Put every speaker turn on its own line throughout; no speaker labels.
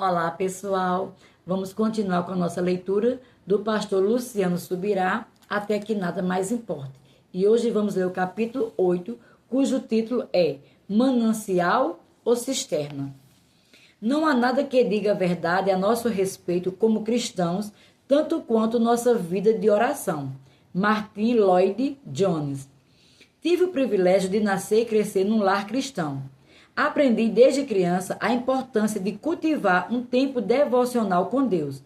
Olá, pessoal. Vamos continuar com a nossa leitura do pastor Luciano Subirá, Até que Nada Mais Importe. E hoje vamos ler o capítulo 8, cujo título é Manancial ou Cisterna. Não há nada que diga a verdade a nosso respeito como cristãos, tanto quanto nossa vida de oração. Martin Lloyd Jones. Tive o privilégio de nascer e crescer num lar cristão. Aprendi desde criança a importância de cultivar um tempo devocional com Deus,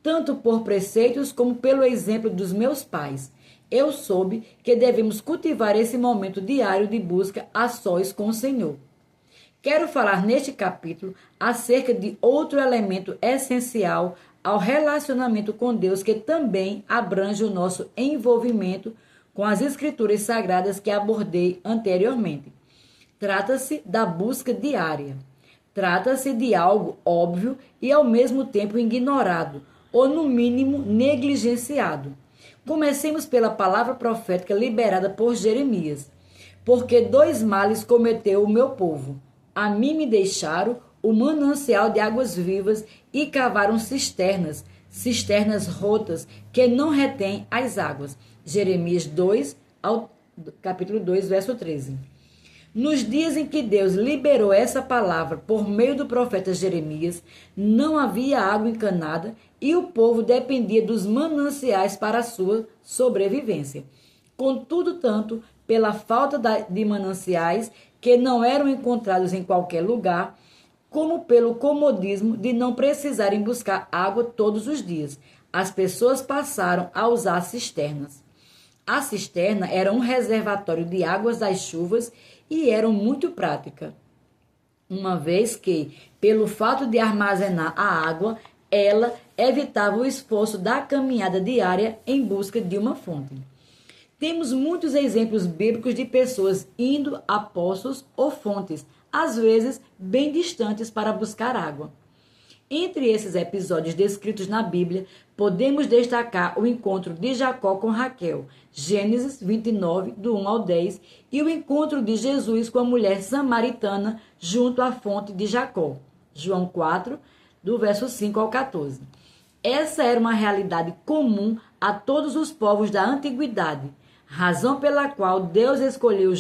tanto por preceitos como pelo exemplo dos meus pais. Eu soube que devemos cultivar esse momento diário de busca a sós com o Senhor. Quero falar neste capítulo acerca de outro elemento essencial ao relacionamento com Deus que também abrange o nosso envolvimento com as Escrituras Sagradas que abordei anteriormente. Trata-se da busca diária. Trata-se de algo óbvio e ao mesmo tempo ignorado, ou no mínimo negligenciado. Comecemos pela palavra profética liberada por Jeremias. Porque dois males cometeu o meu povo. A mim me deixaram o manancial de águas vivas e cavaram cisternas, cisternas rotas que não retêm as águas. Jeremias 2, capítulo 2, verso 13. Nos dias em que Deus liberou essa palavra por meio do profeta Jeremias, não havia água encanada e o povo dependia dos mananciais para a sua sobrevivência. Contudo, tanto pela falta de mananciais, que não eram encontrados em qualquer lugar, como pelo comodismo de não precisarem buscar água todos os dias, as pessoas passaram a usar cisternas. A cisterna era um reservatório de águas das chuvas e era muito prática, uma vez que, pelo fato de armazenar a água, ela evitava o esforço da caminhada diária em busca de uma fonte. Temos muitos exemplos bíblicos de pessoas indo a poços ou fontes, às vezes bem distantes, para buscar água. Entre esses episódios descritos na Bíblia, podemos destacar o encontro de Jacó com Raquel, Gênesis 29, do 1 ao 10, e o encontro de Jesus com a mulher samaritana junto à fonte de Jacó, João 4, do verso 5 ao 14. Essa era uma realidade comum a todos os povos da antiguidade, razão pela qual Deus escolheu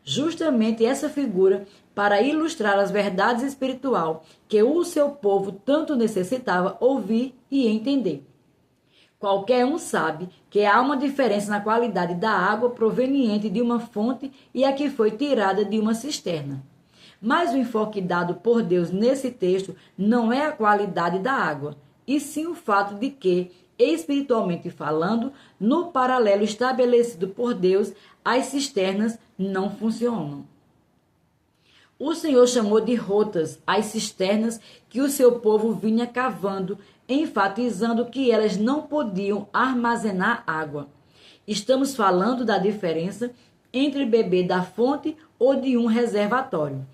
justamente essa figura para ilustrar as verdades espirituais que o seu povo tanto necessitava ouvir e entender. Qualquer um sabe que há uma diferença na qualidade da água proveniente de uma fonte e a que foi tirada de uma cisterna. Mas o enfoque dado por Deus nesse texto não é a qualidade da água, e sim o fato de que, espiritualmente falando, no paralelo estabelecido por Deus, as cisternas não funcionam. O Senhor chamou de rotas as cisternas que o seu povo vinha cavando, enfatizando que elas não podiam armazenar água. Estamos falando da diferença entre beber da fonte ou de um reservatório.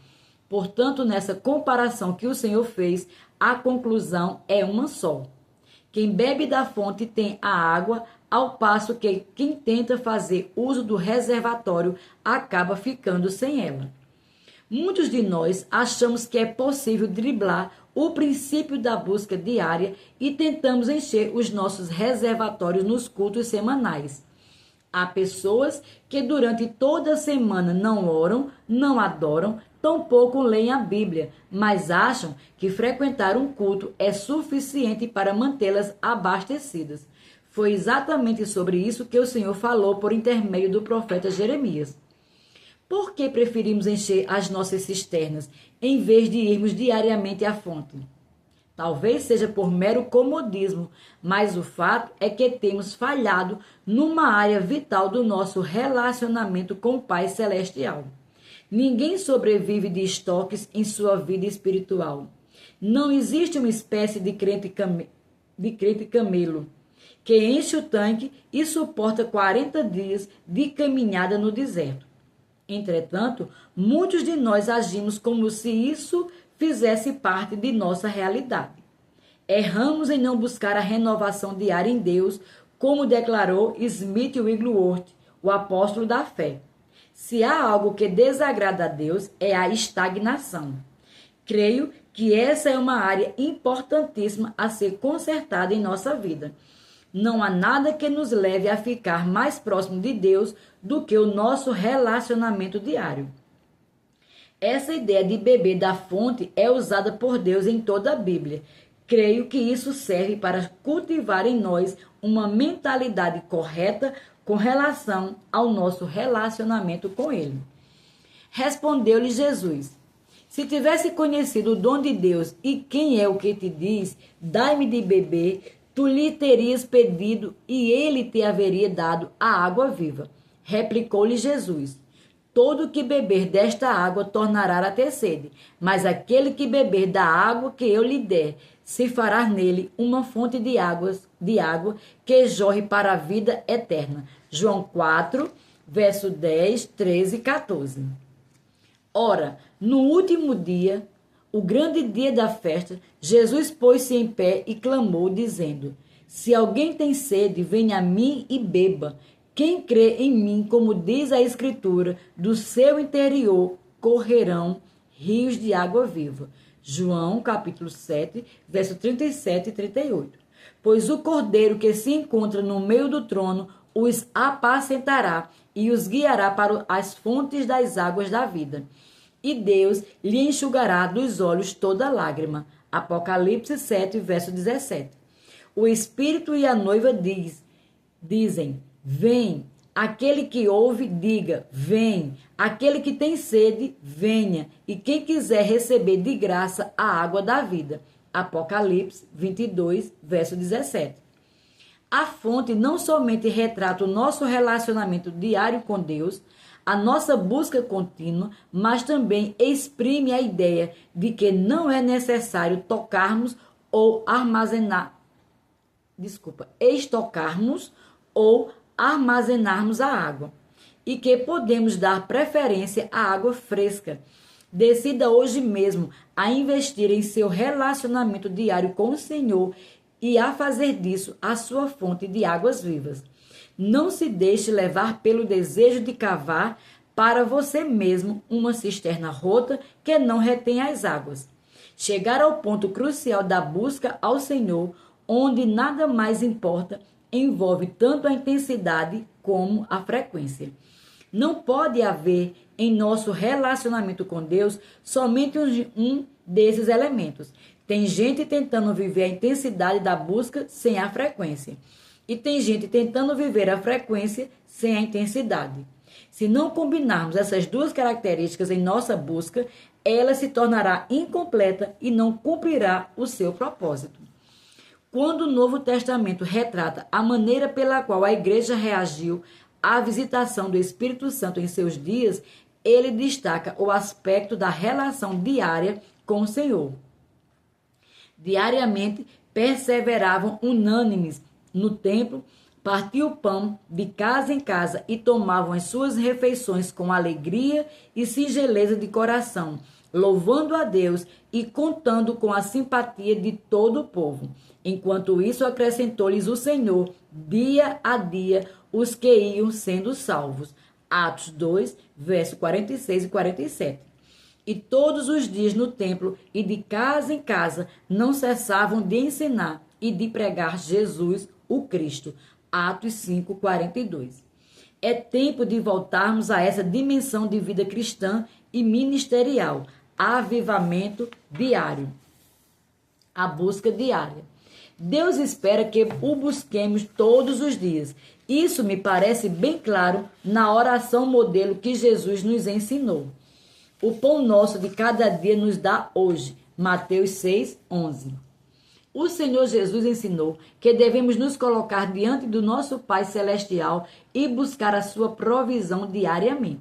Portanto, nessa comparação que o Senhor fez, a conclusão é uma só. Quem bebe da fonte tem a água, ao passo que quem tenta fazer uso do reservatório acaba ficando sem ela. Muitos de nós achamos que é possível driblar o princípio da busca diária e tentamos encher os nossos reservatórios nos cultos semanais. Há pessoas que durante toda a semana não oram, não adoram, tampouco leem a Bíblia, mas acham que frequentar um culto é suficiente para mantê-las abastecidas. Foi exatamente sobre isso que o Senhor falou por intermédio do profeta Jeremias. Por que preferimos encher as nossas cisternas em vez de irmos diariamente à fonte? Talvez seja por mero comodismo, mas o fato é que temos falhado numa área vital do nosso relacionamento com o Pai Celestial. Ninguém sobrevive de estoques em sua vida espiritual. Não existe uma espécie de crente camelo que enche o tanque e suporta 40 dias de caminhada no deserto. Entretanto, muitos de nós agimos como se isso fizesse parte de nossa realidade. Erramos em não buscar a renovação diária em Deus, como declarou Smith Wigglesworth, o apóstolo da fé. Se há algo que desagrada a Deus, é a estagnação. Creio que essa é uma área importantíssima a ser consertada em nossa vida. Não há nada que nos leve a ficar mais próximo de Deus do que o nosso relacionamento diário. Essa ideia de beber da fonte é usada por Deus em toda a Bíblia. Creio que isso serve para cultivar em nós uma mentalidade correta com relação ao nosso relacionamento com Ele. Respondeu-lhe Jesus: se tivesse conhecido o dom de Deus e quem é o que te diz, dai-me de beber, tu lhe terias pedido e ele te haveria dado a água viva. Replicou-lhe Jesus: todo que beber desta água tornará a ter sede, mas aquele que beber da água que eu lhe der, se fará nele uma fonte de água que jorre para a vida eterna. João 4, verso 10, 13 e 14. Ora, no último dia, o grande dia da festa, Jesus pôs-se em pé e clamou, dizendo: se alguém tem sede, venha a mim e beba. Quem crê em mim, como diz a Escritura, do seu interior correrão rios de água viva. João, capítulo 7, verso 37 e 38. Pois o cordeiro que se encontra no meio do trono os apacentará e os guiará para as fontes das águas da vida. E Deus lhe enxugará dos olhos toda lágrima. Apocalipse 7, verso 17. O Espírito e a noiva dizem: vem. Aquele que ouve, diga: vem. Aquele que tem sede, venha. E quem quiser receber de graça a água da vida. Apocalipse 22, verso 17. A fonte não somente retrata o nosso relacionamento diário com Deus, a nossa busca contínua, mas também exprime a ideia de que não é necessário estocarmos ou armazenarmos a água, e que podemos dar preferência à água fresca. Decida hoje mesmo a investir em seu relacionamento diário com o Senhor e a fazer disso a sua fonte de águas vivas. Não se deixe levar pelo desejo de cavar para você mesmo uma cisterna rota que não retém as águas. Chegar ao ponto crucial da busca ao Senhor, onde nada mais importa, envolve tanto a intensidade como a frequência. Não pode haver em nosso relacionamento com Deus somente um desses elementos. Tem gente tentando viver a intensidade da busca sem a frequência. E tem gente tentando viver a frequência sem a intensidade. Se não combinarmos essas duas características em nossa busca, ela se tornará incompleta e não cumprirá o seu propósito. Quando o Novo Testamento retrata a maneira pela qual a igreja reagiu à visitação do Espírito Santo em seus dias, ele destaca o aspecto da relação diária com o Senhor. Diariamente perseveravam unânimes no templo, partiam o pão de casa em casa e tomavam as suas refeições com alegria e singeleza de coração, louvando a Deus e contando com a simpatia de todo o povo. Enquanto isso, acrescentou-lhes o Senhor, dia a dia, os que iam sendo salvos. Atos 2, verso 46 e 47. E todos os dias no templo e de casa em casa não cessavam de ensinar e de pregar Jesus, o Cristo. Atos 5, 42. É tempo de voltarmos a essa dimensão de vida cristã e ministerial. Avivamento diário. A busca diária. Deus espera que o busquemos todos os dias. Isso me parece bem claro na oração modelo que Jesus nos ensinou. O pão nosso de cada dia nos dá hoje. Mateus 6, 11. O Senhor Jesus ensinou que devemos nos colocar diante do nosso Pai Celestial e buscar a sua provisão diariamente.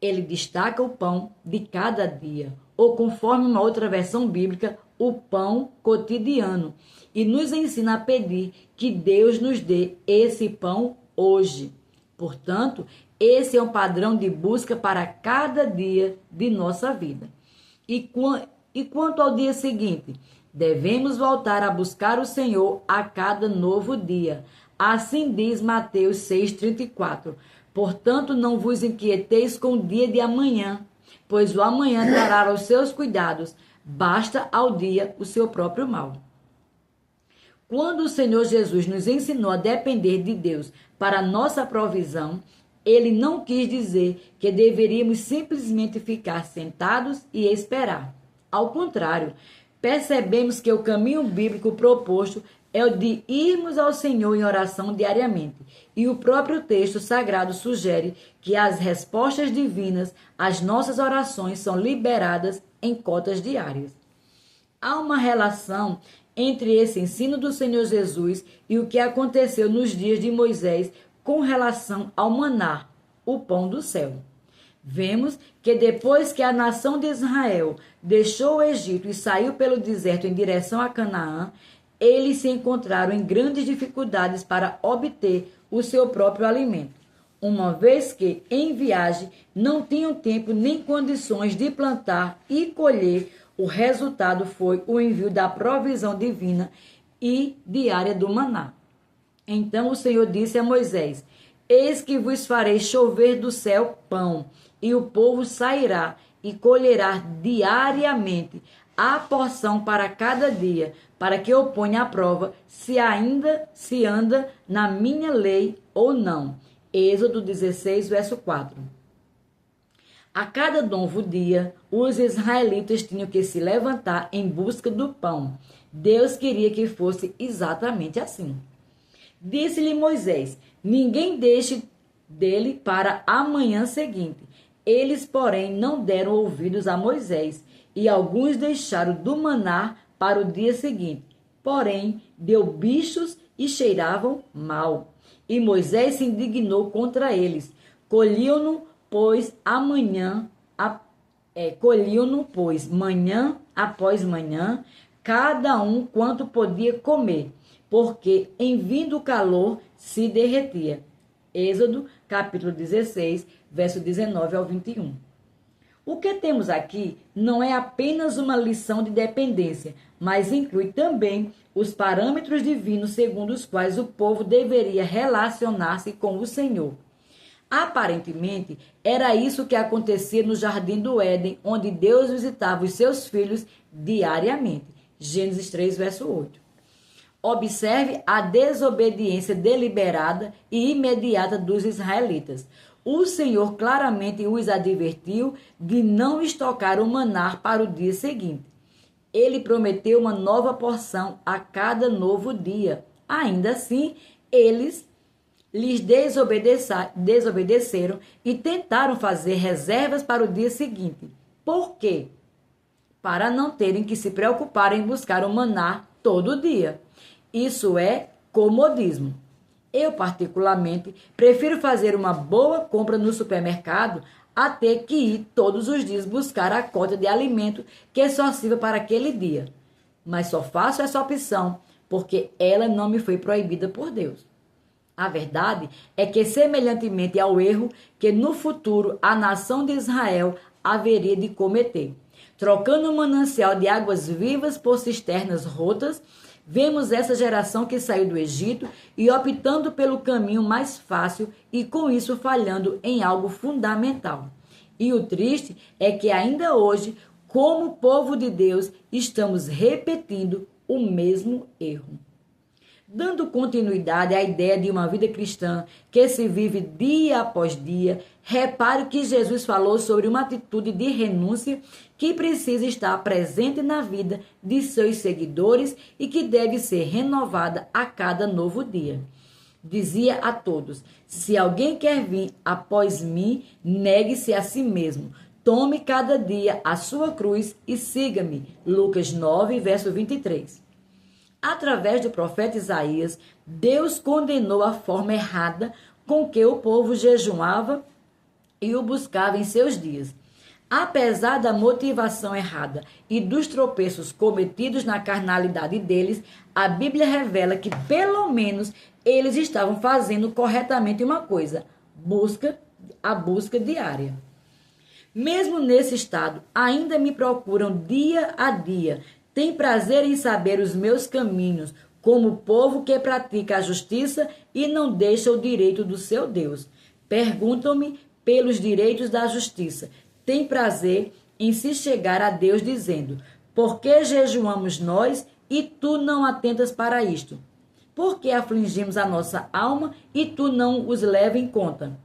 Ele destaca o pão de cada dia, ou conforme uma outra versão bíblica, o pão cotidiano, e nos ensina a pedir que Deus nos dê esse pão hoje. Portanto, esse é um padrão de busca para cada dia de nossa vida. E quanto ao dia seguinte, devemos voltar a buscar o Senhor a cada novo dia. Assim diz Mateus 6,34. Portanto, não vos inquieteis com o dia de amanhã, pois o amanhã trará os seus cuidados, basta ao dia o seu próprio mal. Quando o Senhor Jesus nos ensinou a depender de Deus para a nossa provisão, ele não quis dizer que deveríamos simplesmente ficar sentados e esperar. Ao contrário, percebemos que o caminho bíblico proposto é o de irmos ao Senhor em oração diariamente. E o próprio texto sagrado sugere que as respostas divinas às nossas orações são liberadas em cotas diárias. Há uma relação entre esse ensino do Senhor Jesus e o que aconteceu nos dias de Moisés com relação ao maná, o pão do céu. Vemos que depois que a nação de Israel deixou o Egito e saiu pelo deserto em direção a Canaã, eles se encontraram em grandes dificuldades para obter o seu próprio alimento, uma vez que, em viagem, não tinham tempo nem condições de plantar e colher. O resultado foi o envio da provisão divina e diária do maná. Então o Senhor disse a Moisés: eis que vos farei chover do céu pão, e o povo sairá e colherá diariamente a porção para cada dia, para que eu ponha à prova se ainda se anda na minha lei ou não. Êxodo 16, verso 4. A cada novo dia, os israelitas tinham que se levantar em busca do pão. Deus queria que fosse exatamente assim. Disse-lhe Moisés: ninguém deixe dele para a manhã seguinte. Eles, porém, não deram ouvidos a Moisés, e alguns deixaram do maná para o dia seguinte. Porém, deu bichos e cheiravam mal. E Moisés se indignou contra eles. Colhiam-no, pois, manhã após manhã, cada um quanto podia comer, porque em vindo o calor se derretia. Êxodo, capítulo 16, verso 19 ao 21. O que temos aqui não é apenas uma lição de dependência, mas inclui também os parâmetros divinos segundo os quais o povo deveria relacionar-se com o Senhor. Aparentemente, era isso que acontecia no Jardim do Éden, onde Deus visitava os seus filhos diariamente. Gênesis 3, verso 8. Observe a desobediência deliberada e imediata dos israelitas. O Senhor claramente os advertiu de não estocar o maná para o dia seguinte. Ele prometeu uma nova porção a cada novo dia. Ainda assim, eles lhes desobedeceram e tentaram fazer reservas para o dia seguinte. Por quê? Para não terem que se preocupar em buscar o maná todo dia. Isso é comodismo. Eu, particularmente, prefiro fazer uma boa compra no supermercado a ter que ir todos os dias buscar a cota de alimento que só sirva para aquele dia. Mas só faço essa opção porque ela não me foi proibida por Deus. A verdade é que, semelhantemente ao erro que no futuro a nação de Israel haveria de cometer, trocando o manancial de águas vivas por cisternas rotas, vemos essa geração que saiu do Egito e optando pelo caminho mais fácil e com isso falhando em algo fundamental. E o triste é que ainda hoje, como povo de Deus, estamos repetindo o mesmo erro. Dando continuidade à ideia de uma vida cristã que se vive dia após dia, repare que Jesus falou sobre uma atitude de renúncia que precisa estar presente na vida de seus seguidores e que deve ser renovada a cada novo dia. Dizia a todos: se alguém quer vir após mim, negue-se a si mesmo. Tome cada dia a sua cruz e siga-me. Lucas 9, verso 23. Através do profeta Isaías, Deus condenou a forma errada com que o povo jejuava e o buscava em seus dias. Apesar da motivação errada e dos tropeços cometidos na carnalidade deles, a Bíblia revela que, pelo menos, eles estavam fazendo corretamente uma coisa: a busca diária. Mesmo nesse estado, ainda me procuram dia a dia. Tem prazer em saber os meus caminhos, como o povo que pratica a justiça e não deixa o direito do seu Deus. Perguntam-me pelos direitos da justiça. tem prazer em se chegar a Deus dizendo: por que jejuamos nós e tu não atentas para isto? Por que afligimos a nossa alma e tu não os leva em conta?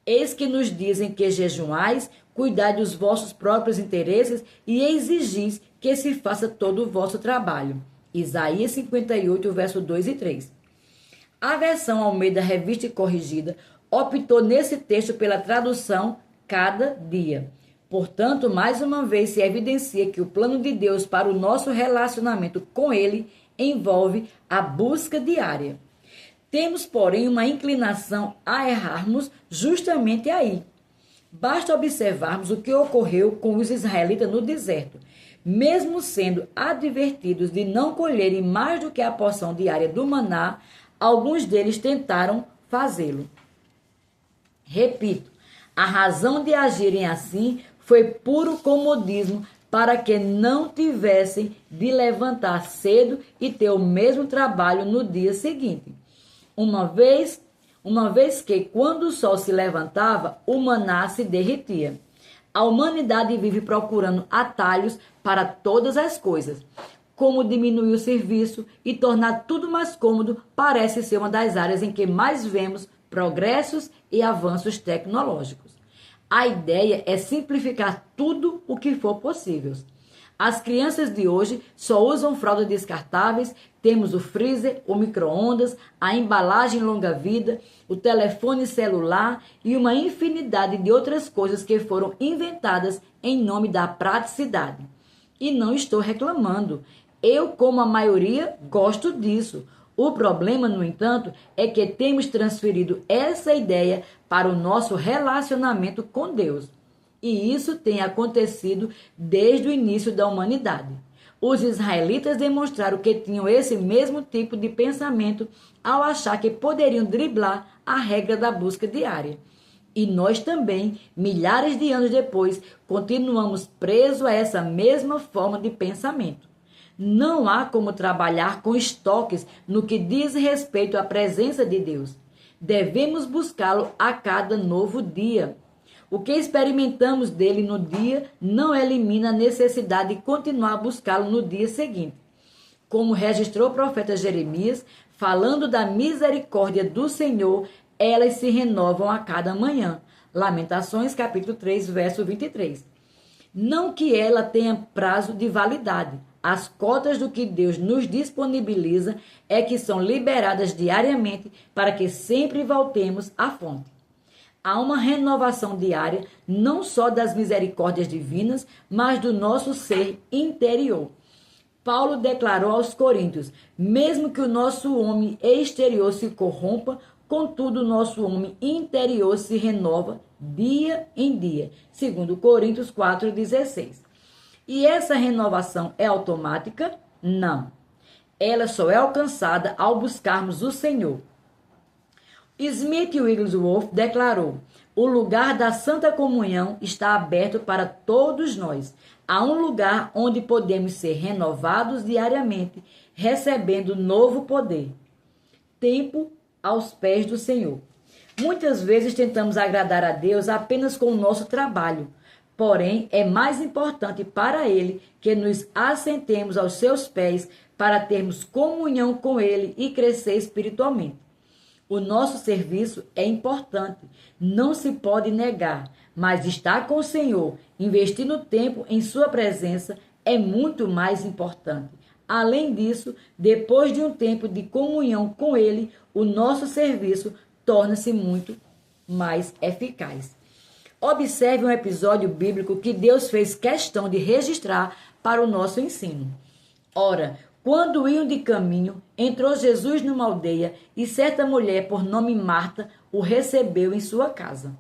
Eis que nos dizem que jejuais, cuidai dos vossos próprios interesses e exigis que se faça todo o vosso trabalho. Isaías 58, verso 2 e 3. A versão Almeida Revista e Corrigida optou nesse texto pela tradução cada dia. Portanto, mais uma vez se evidencia que o plano de Deus para o nosso relacionamento com Ele envolve a busca diária. Temos, porém, uma inclinação a errarmos justamente aí. Basta observarmos o que ocorreu com os israelitas no deserto. Mesmo sendo advertidos de não colherem mais do que a porção diária do maná, alguns deles tentaram fazê-lo. Repito, a razão de agirem assim foi puro comodismo para que não tivessem de levantar cedo e ter o mesmo trabalho no dia seguinte. Uma vez que, quando o sol se levantava, o maná se derretia. A humanidade vive procurando atalhos para todas as coisas. Como diminuir o serviço e tornar tudo mais cômodo parece ser uma das áreas em que mais vemos progressos e avanços tecnológicos. A ideia é simplificar tudo o que for possível. As crianças de hoje só usam fraldas descartáveis, temos o freezer, o micro-ondas, a embalagem longa-vida, o telefone celular e uma infinidade de outras coisas que foram inventadas em nome da praticidade. E não estou reclamando. Eu, como a maioria, gosto disso. O problema, no entanto, é que temos transferido essa ideia para o nosso relacionamento com Deus. E isso tem acontecido desde o início da humanidade. Os israelitas demonstraram que tinham esse mesmo tipo de pensamento ao achar que poderiam driblar a regra da busca diária. E nós também, milhares de anos depois, continuamos presos a essa mesma forma de pensamento. Não há como trabalhar com estoques no que diz respeito à presença de Deus. Devemos buscá-lo a cada novo dia. O que experimentamos dele no dia não elimina a necessidade de continuar a buscá-lo no dia seguinte. Como registrou o profeta Jeremias, falando da misericórdia do Senhor, elas se renovam a cada manhã. Lamentações, capítulo 3, verso 23. Não que ela tenha prazo de validade. As cotas do que Deus nos disponibiliza é que são liberadas diariamente para que sempre voltemos à fonte. Há uma renovação diária, não só das misericórdias divinas, mas do nosso ser interior. Paulo declarou aos Coríntios: mesmo que o nosso homem exterior se corrompa, contudo o nosso homem interior se renova dia em dia. Segundo Coríntios 4,16. E essa renovação é automática? Não. Ela só é alcançada ao buscarmos o Senhor. Smith Wigglesworth declarou: o lugar da Santa Comunhão está aberto para todos nós. Há um lugar onde podemos ser renovados diariamente, recebendo novo poder. Tempo aos pés do Senhor. Muitas vezes tentamos agradar a Deus apenas com o nosso trabalho. Porém, é mais importante para Ele que nos assentemos aos seus pés para termos comunhão com Ele e crescer espiritualmente. O nosso serviço é importante, não se pode negar, mas estar com o Senhor, investindo tempo em sua presença, é muito mais importante. Além disso, depois de um tempo de comunhão com Ele, o nosso serviço torna-se muito mais eficaz. Observe um episódio bíblico que Deus fez questão de registrar para o nosso ensino. Ora, quando iam de caminho, entrou Jesus numa aldeia e certa mulher, por nome Marta, o recebeu em sua casa.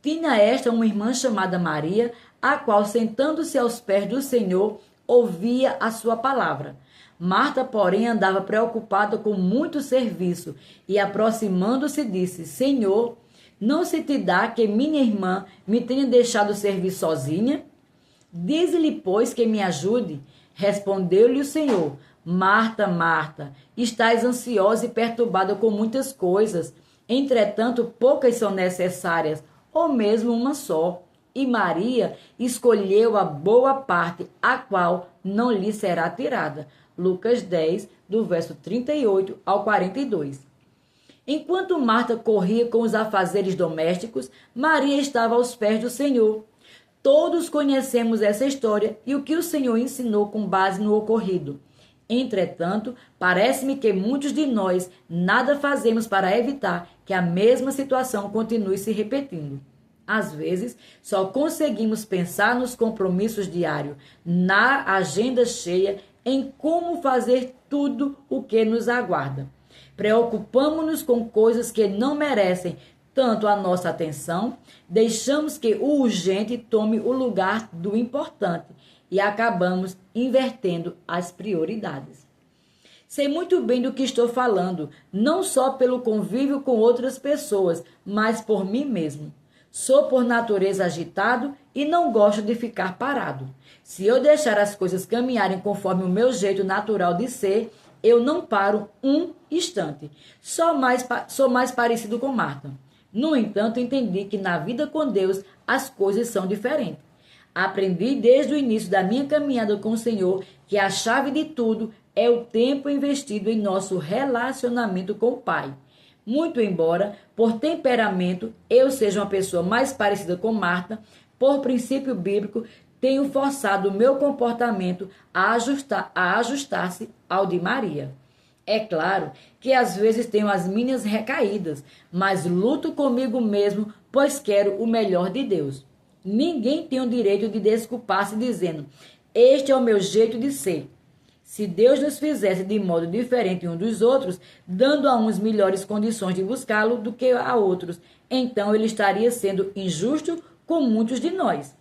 Tinha esta uma irmã chamada Maria, a qual, sentando-se aos pés do Senhor, ouvia a sua palavra. Marta, porém, andava preocupada com muito serviço e, aproximando-se, disse: Senhor, não se te dá que minha irmã me tenha deixado servir sozinha? Dize-lhe, pois, que me ajude. Respondeu-lhe o Senhor: Marta, Marta, estás ansiosa e perturbada com muitas coisas. Entretanto, poucas são necessárias, ou mesmo uma só. e Maria escolheu a boa parte, a qual não lhe será tirada. Lucas 10, do verso 38 ao 42. Enquanto Marta corria com os afazeres domésticos, Maria estava aos pés do Senhor. Todos conhecemos essa história e o que o Senhor ensinou com base no ocorrido. Entretanto, parece-me que muitos de nós nada fazemos para evitar que a mesma situação continue se repetindo. Às vezes, só conseguimos pensar nos compromissos diários, na agenda cheia, em como fazer tudo o que nos aguarda. Preocupamos-nos com coisas que não merecem tanto a nossa atenção, deixamos que o urgente tome o lugar do importante e acabamos invertendo as prioridades. Sei muito bem do que estou falando, não só pelo convívio com outras pessoas, mas por mim mesmo. Sou por natureza agitado e não gosto de ficar parado. Se eu deixar as coisas caminharem conforme o meu jeito natural de ser, eu não paro um instante. Sou mais parecido com Marta. No entanto, entendi que na vida com Deus as coisas são diferentes. Aprendi desde o início da minha caminhada com o Senhor que a chave de tudo é o tempo investido em nosso relacionamento com o Pai. Muito embora, por temperamento, eu seja uma pessoa mais parecida com Marta, por princípio bíblico, tenho forçado o meu comportamento a ajustar-se ao de Maria. É claro que às vezes tenho as minhas recaídas, mas luto comigo mesmo, pois quero o melhor de Deus. Ninguém tem o direito de desculpar-se dizendo: este é o meu jeito de ser. Se Deus nos fizesse de modo diferente um dos outros, dando a uns melhores condições de buscá-lo do que a outros, então ele estaria sendo injusto com muitos de nós.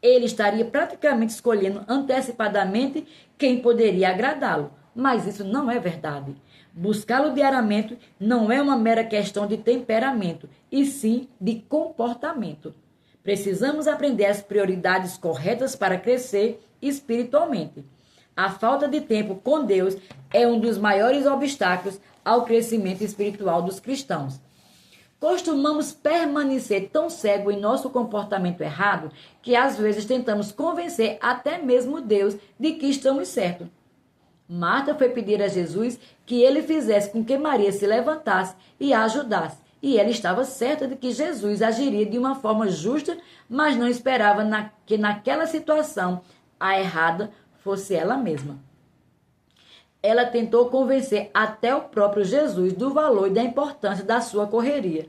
Ele estaria praticamente escolhendo antecipadamente quem poderia agradá-lo. Mas isso não é verdade. Buscá-lo diariamente não é uma mera questão de temperamento, e sim de comportamento. Precisamos aprender as prioridades corretas para crescer espiritualmente. A falta de tempo com Deus é um dos maiores obstáculos ao crescimento espiritual dos cristãos. Costumamos permanecer tão cego em nosso comportamento errado que às vezes tentamos convencer até mesmo Deus de que estamos certos. Marta foi pedir a Jesus que ele fizesse com que Maria se levantasse e a ajudasse. E ela estava certa de que Jesus agiria de uma forma justa, mas não esperava que naquela situação a errada fosse ela mesma. Ela tentou convencer até o próprio Jesus do valor e da importância da sua correria.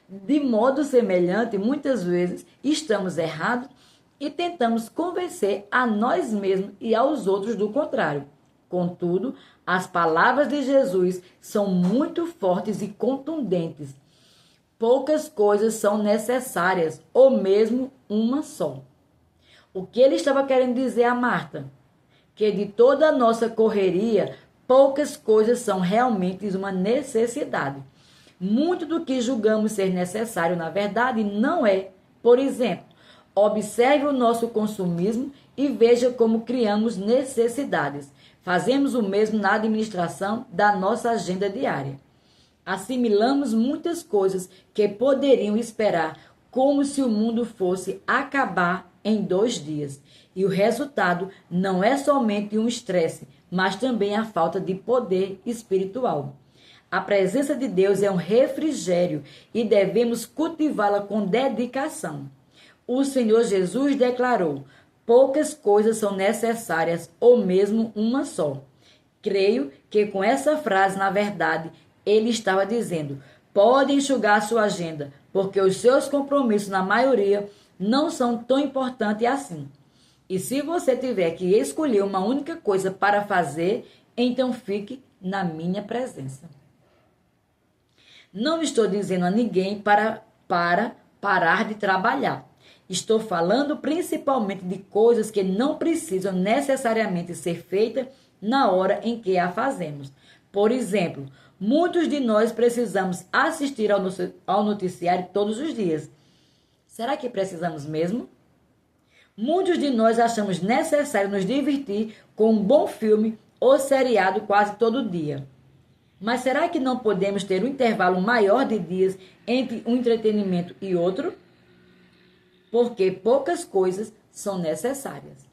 De modo semelhante, muitas vezes estamos errados e tentamos convencer a nós mesmos e aos outros do contrário. Contudo, as palavras de Jesus são muito fortes e contundentes. Poucas coisas são necessárias, ou mesmo uma só. O que ele estava querendo dizer a Marta? Que de toda a nossa correria, poucas coisas são realmente uma necessidade. Muito do que julgamos ser necessário, na verdade, não é. Por exemplo, observe o nosso consumismo e veja como criamos necessidades. Fazemos o mesmo na administração da nossa agenda diária. Assimilamos muitas coisas que poderiam esperar, como se o mundo fosse acabar em 2 dias. E o resultado não é somente um estresse, mas também a falta de poder espiritual. A presença de Deus é um refrigério e devemos cultivá-la com dedicação. O Senhor Jesus declarou: poucas coisas são necessárias, ou mesmo uma só. Creio que com essa frase, na verdade, ele estava dizendo: pode enxugar sua agenda, porque os seus compromissos, na maioria, não são tão importantes assim. E se você tiver que escolher uma única coisa para fazer, então fique na minha presença. Não estou dizendo a ninguém para parar de trabalhar. Estou falando principalmente de coisas que não precisam necessariamente ser feitas na hora em que a fazemos. Por exemplo, muitos de nós precisamos assistir ao noticiário todos os dias. Será que precisamos mesmo? Muitos de nós achamos necessário nos divertir com um bom filme ou seriado quase todo dia. Mas será que não podemos ter um intervalo maior de dias entre um entretenimento e outro? porque poucas coisas são necessárias.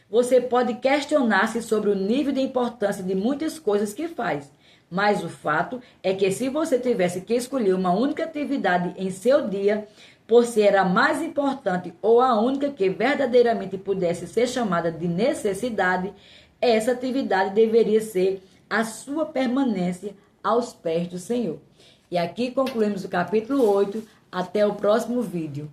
Você pode questionar-se sobre o nível de importância de muitas coisas que faz, mas o fato é que se você tivesse que escolher uma única atividade em seu dia, por ser a mais importante ou a única que verdadeiramente pudesse ser chamada de necessidade, essa atividade deveria ser a sua permanência aos pés do Senhor. E aqui concluímos o capítulo 8. Até o próximo vídeo.